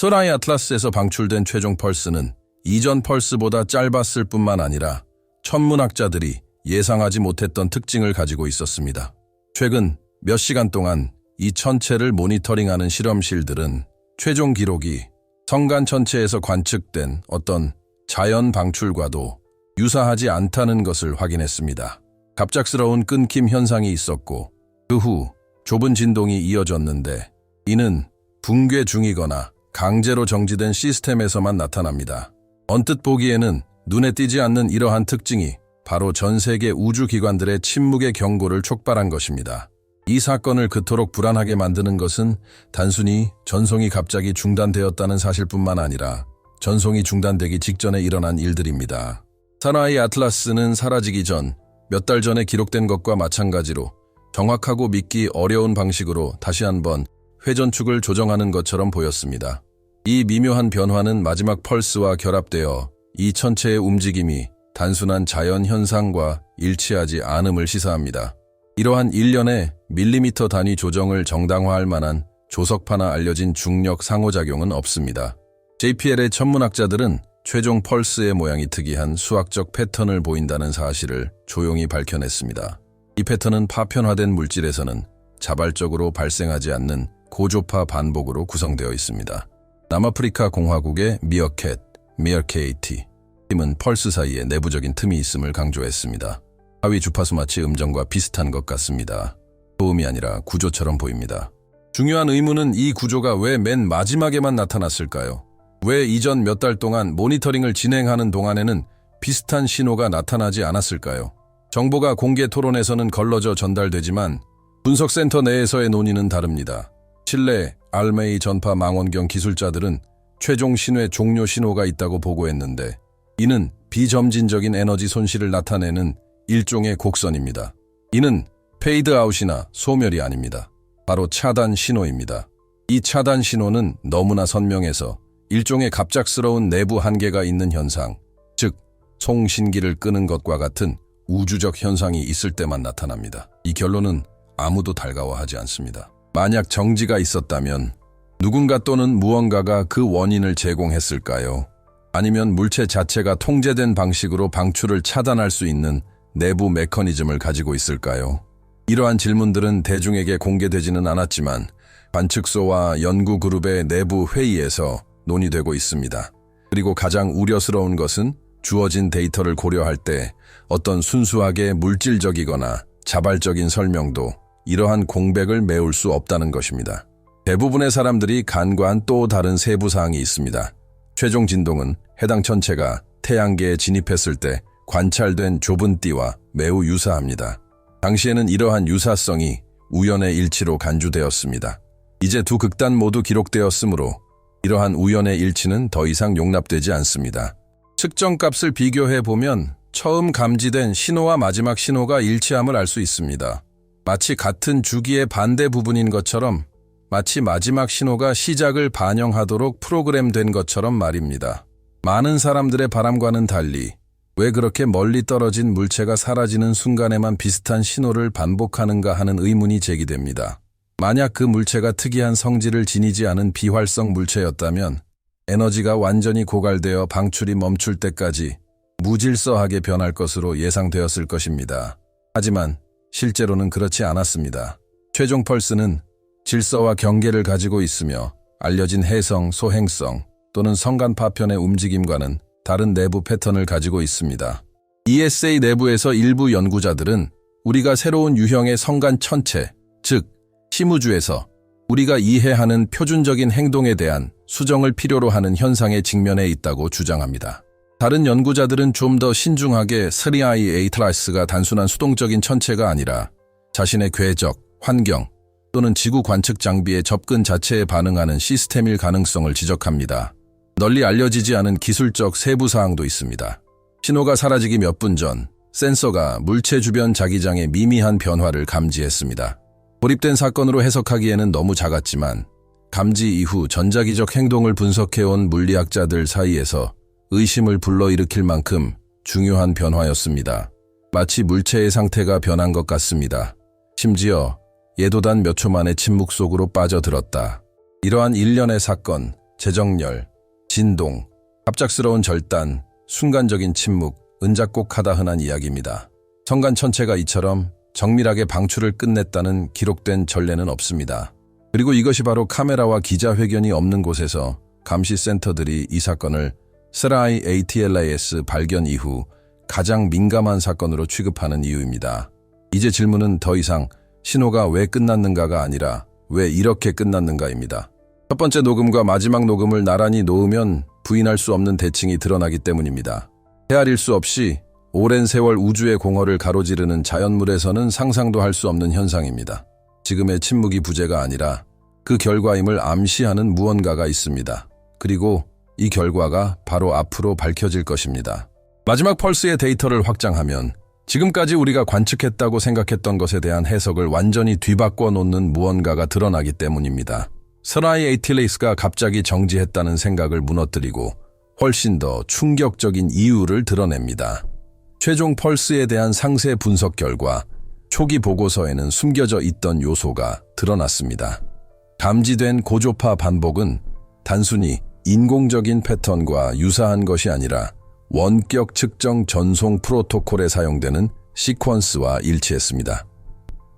서라이 아틀라스에서 방출된 최종 펄스는 이전 펄스보다 짧았을 뿐만 아니라 천문학자들이 예상하지 못했던 특징을 가지고 있었습니다. 최근 몇 시간 동안 이 천체를 모니터링하는 실험실들은 최종 기록이 성간 천체에서 관측된 어떤 자연 방출과도 유사하지 않다는 것을 확인했습니다. 갑작스러운 끊김 현상이 있었고 그 후 좁은 진동이 이어졌는데 이는 붕괴 중이거나 강제로 정지된 시스템에서만 나타납니다. 언뜻 보기에는 눈에 띄지 않는 이러한 특징이 바로 전 세계 우주기관들의 침묵의 경고를 촉발한 것입니다. 이 사건을 그토록 불안하게 만드는 것은 단순히 전송이 갑자기 중단되었다는 사실뿐만 아니라 전송이 중단되기 직전에 일어난 일들입니다. 서라이 아틀라스는 사라지기 전 몇 달 전에 기록된 것과 마찬가지로 정확하고 믿기 어려운 방식으로 다시 한번 회전축을 조정하는 것처럼 보였습니다. 이 미묘한 변화는 마지막 펄스와 결합되어 이 천체의 움직임이 단순한 자연 현상과 일치하지 않음을 시사합니다. 이러한 일련의 밀리미터 단위 조정을 정당화할 만한 조석파나 알려진 중력 상호작용은 없습니다. JPL의 천문학자들은 최종 펄스의 모양이 특이한 수학적 패턴을 보인다는 사실을 조용히 밝혀냈습니다. 이 패턴은 파편화된 물질에서는 자발적으로 발생하지 않는 고조파 반복으로 구성되어 있습니다. 남아프리카 공화국의 미어케이티 팀은 펄스 사이에 내부적인 틈이 있음을 강조했습니다. 하위 주파수 마치 음정과 비슷한 것 같습니다. 소음이 아니라 구조처럼 보입니다. 중요한 의문은 이 구조가 왜 맨 마지막에만 나타났을까요? 왜 이전 몇 달 동안 모니터링을 진행하는 동안에는 비슷한 신호가 나타나지 않았을까요? 정보가 공개 토론에서는 걸러져 전달되지만 분석센터 내에서의 논의는 다릅니다. 칠레 알메이 전파 망원경 기술자들은 최종 신호의 종료 신호가 있다고 보고했는데 이는 비점진적인 에너지 손실을 나타내는 일종의 곡선입니다. 이는 페이드아웃이나 소멸이 아닙니다. 바로 차단 신호입니다. 이 차단 신호는 너무나 선명해서 일종의 갑작스러운 내부 한계가 있는 현상, 즉 송신기를 끄는 것과 같은 우주적 현상이 있을 때만 나타납니다. 이 결론은 아무도 달가워하지 않습니다. 만약 정지가 있었다면 누군가 또는 무언가가 그 원인을 제공했을까요? 아니면 물체 자체가 통제된 방식으로 방출을 차단할 수 있는 내부 메커니즘을 가지고 있을까요? 이러한 질문들은 대중에게 공개되지는 않았지만 관측소와 연구그룹의 내부 회의에서 논의되고 있습니다. 그리고 가장 우려스러운 것은 주어진 데이터를 고려할 때 어떤 순수하게 물질적이거나 자발적인 설명도 이러한 공백을 메울 수 없다는 것입니다. 대부분의 사람들이 간과한 또 다른 세부 사항이 있습니다. 최종 진동은 해당 천체가 태양계에 진입했을 때 관찰된 좁은 띠와 매우 유사합니다. 당시에는 이러한 유사성이 우연의 일치로 간주되었습니다. 이제 두 극단 모두 기록되었으므로 이러한 우연의 일치는 더 이상 용납되지 않습니다. 측정값을 비교해보면 처음 감지된 신호와 마지막 신호가 일치함을 알 수 있습니다. 마치 같은 주기의 반대 부분인 것처럼 마치 마지막 신호가 시작을 반영하도록 프로그램된 것처럼 말입니다. 많은 사람들의 바람과는 달리 왜 그렇게 멀리 떨어진 물체가 사라지는 순간에만 비슷한 신호를 반복하는가 하는 의문이 제기됩니다. 만약 그 물체가 특이한 성질을 지니지 않은 비활성 물체였다면 에너지가 완전히 고갈되어 방출이 멈출 때까지 무질서하게 변할 것으로 예상되었을 것입니다. 하지만 실제로는 그렇지 않았습니다. 최종 펄스는 질서와 경계를 가지고 있으며 알려진 해성, 소행성 또는 성간 파편의 움직임과는 다른 내부 패턴을 가지고 있습니다. ESA 내부에서 일부 연구자들은 우리가 새로운 유형의 성간 천체, 즉 심우주에서 우리가 이해하는 표준적인 행동에 대한 수정을 필요로 하는 현상에 직면해 있다고 주장합니다. 다른 연구자들은 좀 더 신중하게 서라이 아틀라스가 단순한 수동적인 천체가 아니라 자신의 궤적, 환경 또는 지구 관측 장비의 접근 자체에 반응하는 시스템일 가능성을 지적합니다. 널리 알려지지 않은 기술적 세부 사항도 있습니다. 신호가 사라지기 몇 분 전 센서가 물체 주변 자기장의 미미한 변화를 감지했습니다. 고립된 사건으로 해석하기에는 너무 작았지만 감지 이후 전자기적 행동을 분석해온 물리학자들 사이에서 의심을 불러일으킬 만큼 중요한 변화였습니다. 마치 물체의 상태가 변한 것 같습니다. 심지어 예도단 몇 초 만에 침묵 속으로 빠져들었다. 이러한 일련의 사건, 재정렬, 진동, 갑작스러운 절단, 순간적인 침묵, 은작곡하다 흔한 이야기입니다. 성간 천체가 이처럼 정밀하게 방출을 끝냈다는 기록된 전례는 없습니다. 그리고 이것이 바로 카메라와 기자회견이 없는 곳에서 감시센터들이 이 사건을 세라이 ATLAS 발견 이후 가장 민감한 사건으로 취급하는 이유입니다. 이제 질문은 더 이상 신호가 왜 끝났는가가 아니라 왜 이렇게 끝났는가입니다. 첫 번째 녹음과 마지막 녹음을 나란히 놓으면 부인할 수 없는 대칭이 드러나기 때문입니다. 헤아릴 수 없이 오랜 세월 우주의 공허를 가로지르는 자연물에서는 상상도 할 수 없는 현상입니다. 지금의 침묵이 부재가 아니라 그 결과임을 암시하는 무언가가 있습니다. 그리고 이 결과가 바로 앞으로 밝혀질 것입니다. 마지막 펄스의 데이터를 확장하면 지금까지 우리가 관측했다고 생각했던 것에 대한 해석을 완전히 뒤바꿔 놓는 무언가가 드러나기 때문입니다. 세라이 ATLAS가 갑자기 정지했다는 생각을 무너뜨리고 훨씬 더 충격적인 이유를 드러냅니다. 최종 펄스에 대한 상세 분석 결과 초기 보고서에는 숨겨져 있던 요소가 드러났습니다. 감지된 고조파 반복은 단순히 인공적인 패턴과 유사한 것이 아니라 원격 측정 전송 프로토콜에 사용되는 시퀀스와 일치했습니다.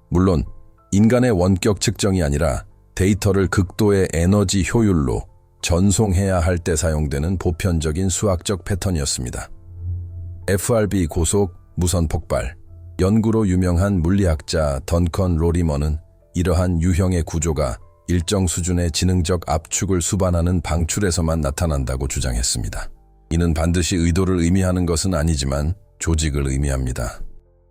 물론 인간의 원격 측정이 아니라 데이터를 극도의 에너지 효율로 전송해야 할 때 사용되는 보편적인 수학적 패턴이었습니다. FRB 고속 무선 폭발. 연구로 유명한 물리학자 던컨 로리먼은 이러한 유형의 구조가 일정 수준의 지능적 압축을 수반하는 방출에서만 나타난다고 주장했습니다. 이는 반드시 의도를 의미하는 것은 아니지만 조직을 의미합니다.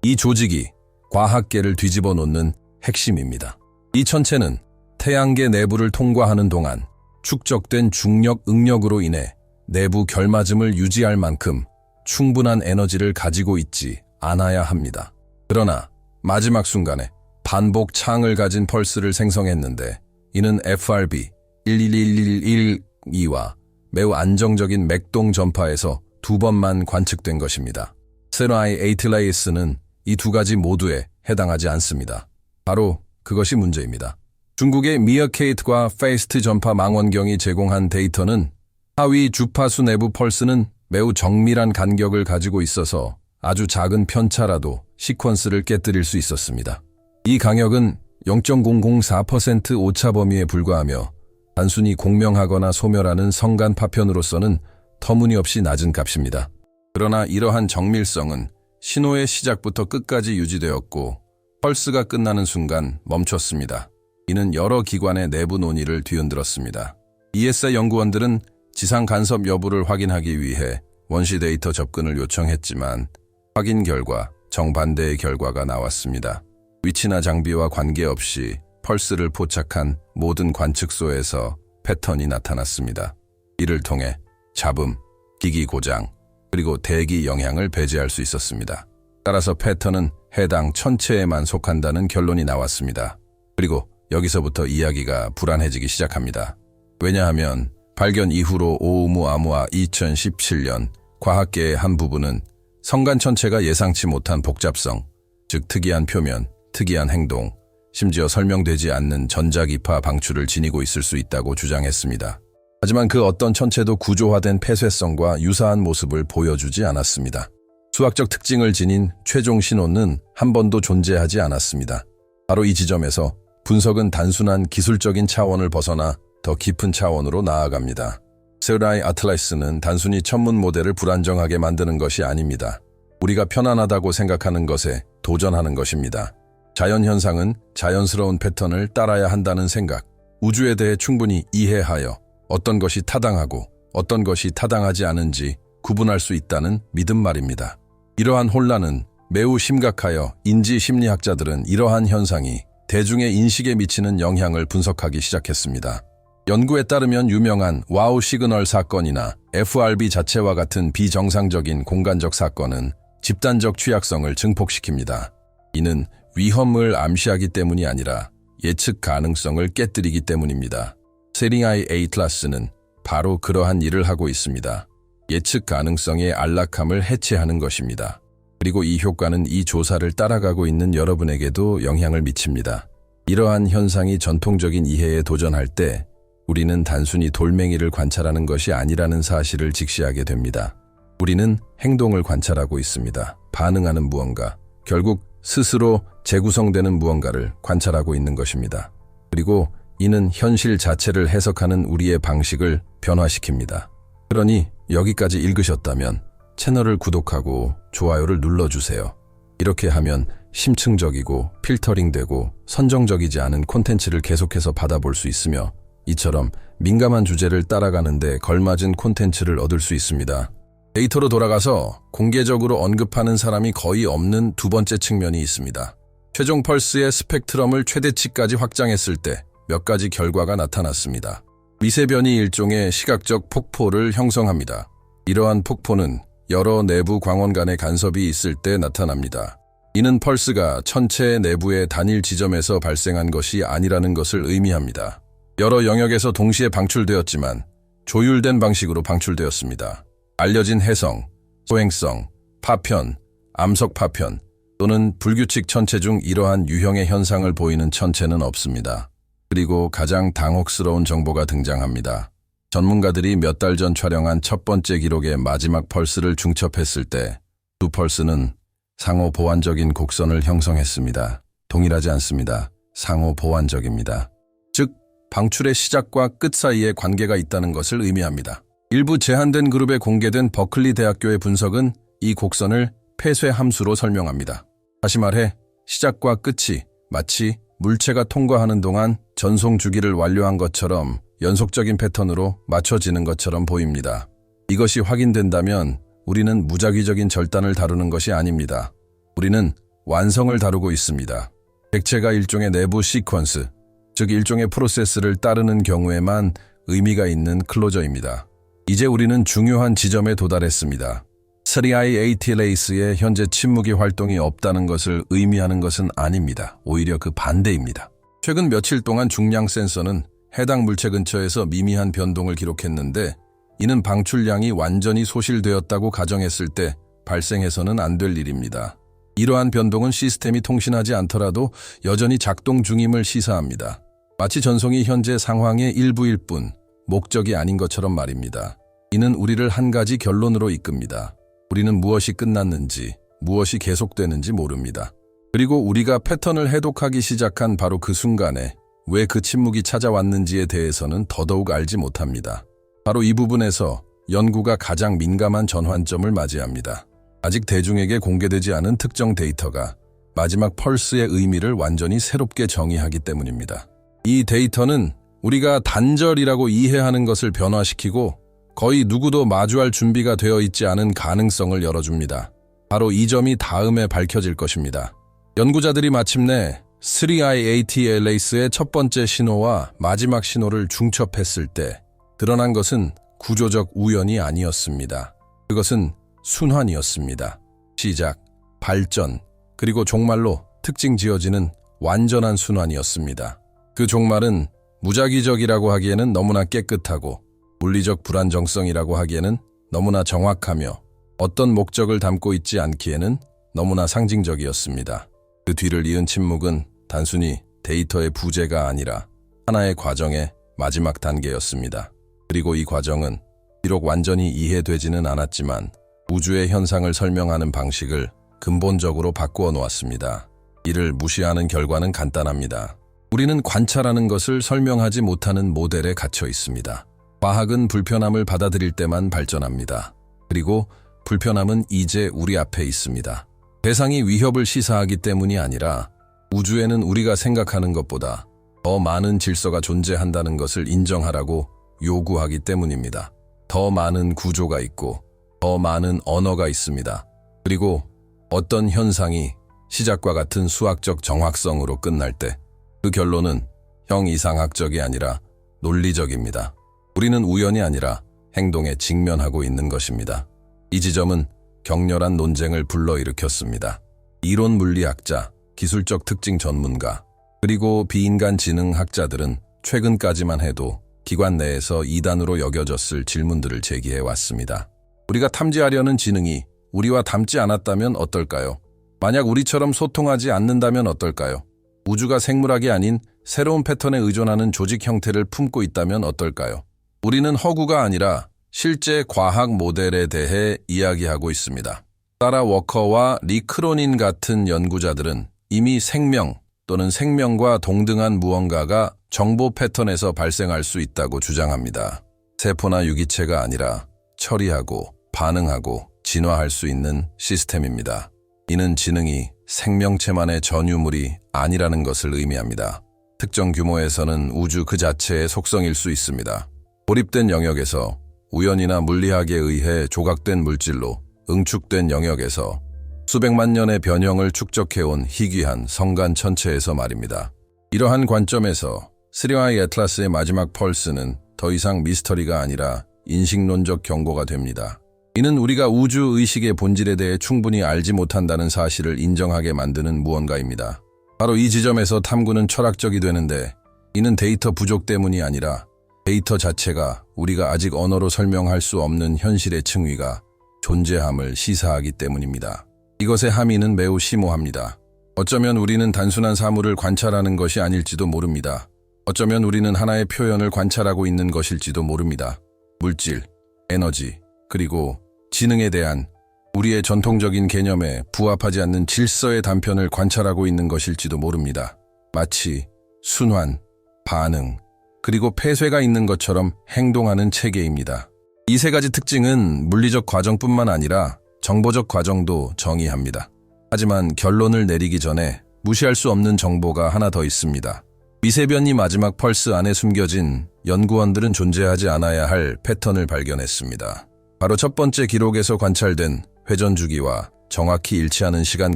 이 조직이 과학계를 뒤집어 놓는 핵심입니다. 이 천체는 태양계 내부를 통과하는 동안 축적된 중력 응력으로 인해 내부 결맞음을 유지할 만큼 충분한 에너지를 가지고 있지 않아야 합니다. 그러나 마지막 순간에 반복 창을 가진 펄스를 생성했는데 이는 FRB 111112와 매우 안정적인 맥동 전파에서 2번만 관측된 것입니다. 세라이 ATLAS는 이 두 가지 모두에 해당하지 않습니다. 바로 그것이 문제입니다. 중국의 미어케이트과 페이스트 전파 망원경이 제공한 데이터는 하위 주파수 내부 펄스는 매우 정밀한 간격을 가지고 있어서 아주 작은 편차라도 시퀀스를 깨뜨릴 수 있었습니다. 이 강역은 0.004% 오차 범위에 불과하며 단순히 공명하거나 소멸하는 성간 파편으로서는 터무니없이 낮은 값입니다. 그러나 이러한 정밀성은 신호의 시작부터 끝까지 유지되었고 펄스가 끝나는 순간 멈췄습니다. 이는 여러 기관의 내부 논의를 뒤흔들었습니다. ESA 연구원들은 지상 간섭 여부를 확인하기 위해 원시 데이터 접근을 요청했지만 확인 결과 정반대의 결과가 나왔습니다. 위치나 장비와 관계없이 펄스를 포착한 모든 관측소에서 패턴이 나타났습니다. 이를 통해 잡음, 기기 고장, 그리고 대기 영향을 배제할 수 있었습니다. 따라서 패턴은 해당 천체에만 속한다는 결론이 나왔습니다. 그리고 여기서부터 이야기가 불안해지기 시작합니다. 왜냐하면 발견 이후로 오우무아무아 2017년 과학계의 한 부분은 성간 천체가 예상치 못한 복잡성, 즉 특이한 표면, 특이한 행동, 심지어 설명되지 않는 전자기파 방출을 지니고 있을 수 있다고 주장했습니다. 하지만 그 어떤 천체도 구조화된 폐쇄성과 유사한 모습을 보여주지 않았습니다. 수학적 특징을 지닌 최종 신호는 한 번도 존재하지 않았습니다. 바로 이 지점에서 분석은 단순한 기술적인 차원을 벗어나 더 깊은 차원으로 나아갑니다. 세라이 ATLAS는 단순히 천문 모델을 불안정하게 만드는 것이 아닙니다. 우리가 편안하다고 생각하는 것에 도전하는 것입니다. 자연현상은 자연스러운 패턴을 따라야 한다는 생각, 우주에 대해 충분히 이해하여 어떤 것이 타당하고 어떤 것이 타당하지 않은지 구분할 수 있다는 믿음 말입니다. 이러한 혼란은 매우 심각하여 인지심리학자들은 이러한 현상이 대중의 인식에 미치는 영향을 분석하기 시작했습니다. 연구에 따르면 유명한 와우 시그널 사건이나 FRB 자체와 같은 비정상적인 공간적 사건은 집단적 취약성을 증폭시킵니다. 이는 위험을 암시하기 때문이 아니라 예측 가능성을 깨뜨리기 때문입니다. 세라이 ATLAS는 바로 그러한 일을 하고 있습니다. 예측 가능성의 안락함을 해체하는 것입니다. 그리고 이 효과는 이 조사를 따라가고 있는 여러분에게도 영향을 미칩니다. 이러한 현상이 전통적인 이해에 도전할 때 우리는 단순히 돌멩이를 관찰하는 것이 아니라는 사실을 직시하게 됩니다. 우리는 행동을 관찰하고 있습니다. 반응하는 무언가, 결국 스스로 재구성되는 무언가를 관찰하고 있는 것입니다. 그리고 이는 현실 자체를 해석하는 우리의 방식을 변화시킵니다. 그러니 여기까지 읽으셨다면 채널을 구독하고 좋아요를 눌러주세요. 이렇게 하면 심층적이고 필터링되고 선정적이지 않은 콘텐츠를 계속해서 받아볼 수 있으며 이처럼 민감한 주제를 따라가는데 걸맞은 콘텐츠를 얻을 수 있습니다. 데이터로 돌아가서 공개적으로 언급하는 사람이 거의 없는 두 번째 측면이 있습니다. 최종 펄스의 스펙트럼을 최대치까지 확장했을 때 몇 가지 결과가 나타났습니다. 미세변이 일종의 시각적 폭포를 형성합니다. 이러한 폭포는 여러 내부 광원 간의 간섭이 있을 때 나타납니다. 이는 펄스가 천체의 내부의 단일 지점에서 발생한 것이 아니라는 것을 의미합니다. 여러 영역에서 동시에 방출되었지만 조율된 방식으로 방출되었습니다. 알려진 해성, 소행성, 파편, 암석 파편 또는 불규칙 천체 중 이러한 유형의 현상을 보이는 천체는 없습니다. 그리고 가장 당혹스러운 정보가 등장합니다. 전문가들이 몇 달 전 촬영한 첫 번째 기록의 마지막 펄스를 중첩했을 때 두 펄스는 상호 보완적인 곡선을 형성했습니다. 동일하지 않습니다. 상호 보완적입니다. 즉, 방출의 시작과 끝 사이에 관계가 있다는 것을 의미합니다. 일부 제한된 그룹에 공개된 버클리 대학교의 분석은 이 곡선을 폐쇄 함수로 설명합니다. 다시 말해 시작과 끝이 마치 물체가 통과하는 동안 전송 주기를 완료한 것처럼 연속적인 패턴으로 맞춰지는 것처럼 보입니다. 이것이 확인된다면 우리는 무작위적인 절단을 다루는 것이 아닙니다. 우리는 완성을 다루고 있습니다. 객체가 일종의 내부 시퀀스, 즉 일종의 프로세스를 따르는 경우에만 의미가 있는 클로저입니다. 이제 우리는 중요한 지점에 도달했습니다. 3i 레이스의 현재 침묵이 활동이 없다는 것을 의미하는 것은 아닙니다. 오히려 그 반대입니다. 최근 며칠 동안 중량 센서는 해당 물체 근처에서 미미한 변동을 기록했는데 이는 방출량이 완전히 소실되었다고 가정했을 때 발생해서는 안 될 일입니다. 이러한 변동은 시스템이 통신하지 않더라도 여전히 작동 중임을 시사합니다. 마치 전송이 현재 상황의 일부일 뿐 목적이 아닌 것처럼 말입니다. 이는 우리를 한 가지 결론으로 이끕니다. 우리는 무엇이 끝났는지, 무엇이 계속되는지 모릅니다. 그리고 우리가 패턴을 해독하기 시작한 바로 그 순간에 왜 그 침묵이 찾아왔는지에 대해서는 더더욱 알지 못합니다. 바로 이 부분에서 연구가 가장 민감한 전환점을 맞이합니다. 아직 대중에게 공개되지 않은 특정 데이터가 마지막 펄스의 의미를 완전히 새롭게 정의하기 때문입니다. 이 데이터는 우리가 단절이라고 이해하는 것을 변화시키고 거의 누구도 마주할 준비가 되어 있지 않은 가능성을 열어줍니다. 바로 이 점이 다음에 밝혀질 것입니다. 연구자들이 마침내 3i-ATLAS의 첫 번째 신호와 마지막 신호를 중첩했을 때 드러난 것은 구조적 우연이 아니었습니다. 그것은 순환이었습니다. 시작, 발전, 그리고 종말로 특징 지어지는 완전한 순환이었습니다. 그 종말은 무작위적이라고 하기에는 너무나 깨끗하고 물리적 불안정성이라고 하기에는 너무나 정확하며 어떤 목적을 담고 있지 않기에는 너무나 상징적이었습니다. 그 뒤를 이은 침묵은 단순히 데이터의 부재가 아니라 하나의 과정의 마지막 단계였습니다. 그리고 이 과정은 비록 완전히 이해되지는 않았지만 우주의 현상을 설명하는 방식을 근본적으로 바꾸어 놓았습니다. 이를 무시하는 결과는 간단합니다. 우리는 관찰하는 것을 설명하지 못하는 모델에 갇혀 있습니다. 과학은 불편함을 받아들일 때만 발전합니다. 그리고 불편함은 이제 우리 앞에 있습니다. 대상이 위협을 시사하기 때문이 아니라 우주에는 우리가 생각하는 것보다 더 많은 질서가 존재한다는 것을 인정하라고 요구하기 때문입니다. 더 많은 구조가 있고 더 많은 언어가 있습니다. 그리고 어떤 현상이 시작과 같은 수학적 정확성으로 끝날 때 그 결론은 형이상학적이 아니라 논리적입니다. 우리는 우연이 아니라 행동에 직면하고 있는 것입니다. 이 지점은 격렬한 논쟁을 불러일으켰습니다. 이론 물리학자, 기술적 특징 전문가, 그리고 비인간 지능학자들은 최근까지만 해도 기관 내에서 이단으로 여겨졌을 질문들을 제기해 왔습니다. 우리가 탐지하려는 지능이 우리와 닮지 않았다면 어떨까요? 만약 우리처럼 소통하지 않는다면 어떨까요? 우주가 생물학이 아닌 새로운 패턴에 의존하는 조직 형태를 품고 있다면 어떨까요? 우리는 허구가 아니라 실제 과학 모델에 대해 이야기하고 있습니다. 사라 워커와 리 크로닌 같은 연구자들은 이미 생명 또는 생명과 동등한 무언가가 정보 패턴에서 발생할 수 있다고 주장합니다. 세포나 유기체가 아니라 처리하고 반응하고 진화할 수 있는 시스템입니다. 이는 지능이 생명체만의 전유물이 아니라는 것을 의미합니다. 특정 규모에서는 우주 그 자체의 속성일 수 있습니다. 고립된 영역에서 우연이나 물리학에 의해 조각된 물질로 응축된 영역에서 수백만 년의 변형을 축적해온 희귀한 성간 천체에서 말입니다. 이러한 관점에서 3i 애틀라스의 마지막 펄스는 더 이상 미스터리가 아니라 인식론적 경고가 됩니다. 이는 우리가 우주 의식의 본질에 대해 충분히 알지 못한다는 사실을 인정하게 만드는 무언가입니다. 바로 이 지점에서 탐구는 철학적이 되는데, 이는 데이터 부족 때문이 아니라 데이터 자체가 우리가 아직 언어로 설명할 수 없는 현실의 층위가 존재함을 시사하기 때문입니다. 이것의 함의는 매우 심오합니다. 어쩌면 우리는 단순한 사물을 관찰하는 것이 아닐지도 모릅니다. 어쩌면 우리는 하나의 표현을 관찰하고 있는 것일지도 모릅니다. 물질, 에너지, 그리고 지능에 대한 우리의 전통적인 개념에 부합하지 않는 질서의 단편을 관찰하고 있는 것일지도 모릅니다. 마치 순환, 반응, 그리고 폐쇄가 있는 것처럼 행동하는 체계입니다. 이 세 가지 특징은 물리적 과정뿐만 아니라 정보적 과정도 정의합니다. 하지만 결론을 내리기 전에 무시할 수 없는 정보가 하나 더 있습니다. 미세변이 마지막 펄스 안에 숨겨진 연구원들은 존재하지 않아야 할 패턴을 발견했습니다. 바로 첫 번째 기록에서 관찰된 회전 주기와 정확히 일치하는 시간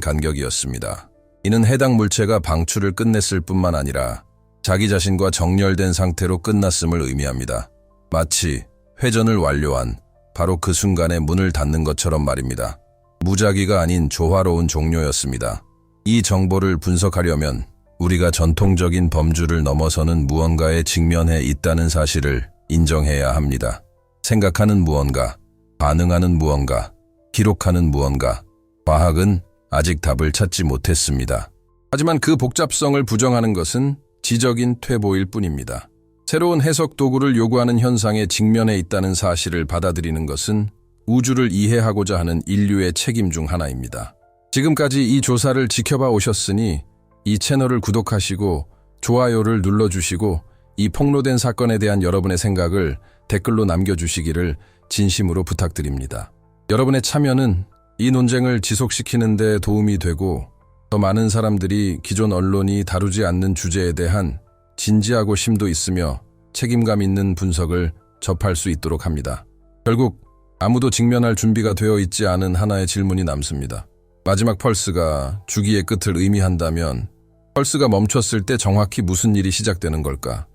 간격이었습니다. 이는 해당 물체가 방출을 끝냈을 뿐만 아니라 자기 자신과 정렬된 상태로 끝났음을 의미합니다. 마치 회전을 완료한 바로 그 순간에 문을 닫는 것처럼 말입니다. 무작위가 아닌 조화로운 종료였습니다. 이 정보를 분석하려면 우리가 전통적인 범주를 넘어서는 무언가에 직면해 있다는 사실을 인정해야 합니다. 생각하는 무언가, 반응하는 무언가, 기록하는 무언가, 과학은 아직 답을 찾지 못했습니다. 하지만 그 복잡성을 부정하는 것은 지적인 퇴보일 뿐입니다. 새로운 해석 도구를 요구하는 현상에 직면해 있다는 사실을 받아들이는 것은 우주를 이해하고자 하는 인류의 책임 중 하나입니다. 지금까지 이 조사를 지켜봐 오셨으니 이 채널을 구독하시고 좋아요를 눌러주시고 이 폭로된 사건에 대한 여러분의 생각을 댓글로 남겨주시기를 진심으로 부탁드립니다. 여러분의 참여는 이 논쟁을 지속시키는 데 도움이 되고 더 많은 사람들이 기존 언론이 다루지 않는 주제에 대한 진지하고 심도 있으며 책임감 있는 분석을 접할 수 있도록 합니다. 결국 아무도 직면할 준비가 되어 있지 않은 하나의 질문이 남습니다. 마지막 펄스가 주기의 끝을 의미한다면 펄스가 멈췄을 때 정확히 무슨 일이 시작되는 걸까?